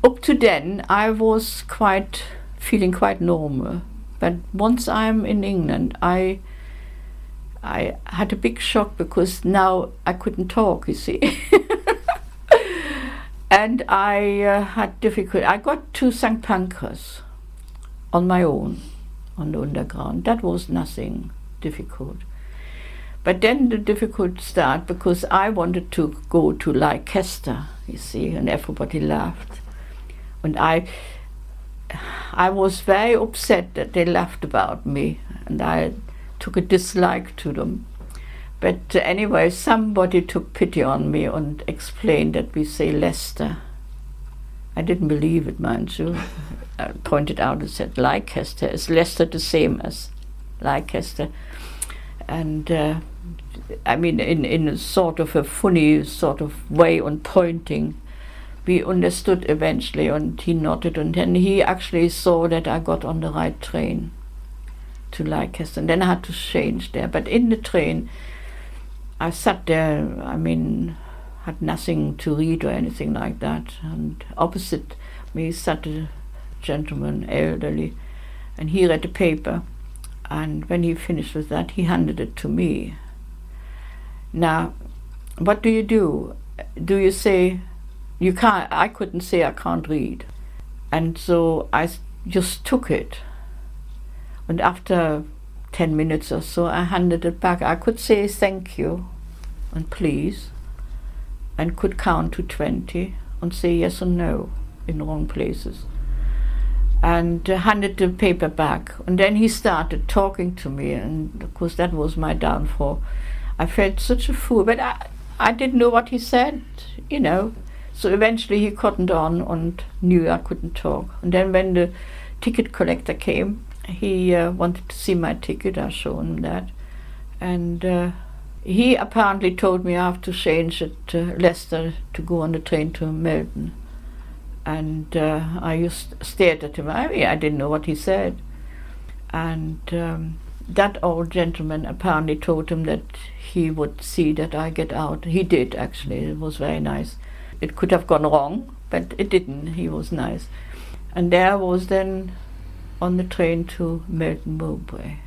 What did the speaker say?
up to then, I was feeling quite normal. But once I'm in England, I had a big shock because now I couldn't talk, you see. And I had difficulty. I got to St. Pancras on my own, on the underground. That was nothing difficult. But then the difficulty started because I wanted to go to Leicester, you see, and everybody laughed. And I was very upset that they laughed about me, and I took a dislike to them. But anyway, somebody took pity on me and explained that we say Leicester. I didn't believe it, mind you. I pointed out and said Leicester. Is Leicester the same as Leicester? And I mean, in a sort of a funny sort of way on pointing, we understood eventually, and he nodded, and then he actually saw that I got on the right train to Leicester, and then I had to change there. But in the train, I sat there, I mean, had nothing to read or anything like that, and opposite me sat a gentleman, elderly, and he read the paper, and when he finished with that, he handed it to me. Now, what do? Do you say, you can't? I couldn't say I can't read. And so I just took it, and after 10 minutes or so, I handed it back. I could say thank you and please, and could count to 20 and say yes or no in the wrong places, and handed the paper back. And then he started talking to me, and of course that was my downfall. I felt such a fool, but I didn't know what he said, you know. So eventually he cottoned on and knew I couldn't talk. And then when the ticket collector came, he wanted to see my ticket. I showed him that, and he apparently told me I have to change at Leicester to go on the train to Melton. And I just stared at him. I didn't know what he said. And that old gentleman apparently told him that he would see that I get out. He did, actually. It was very nice. It could have gone wrong, but it didn't. He was nice. And there I was then on the train to Melton Mowbray.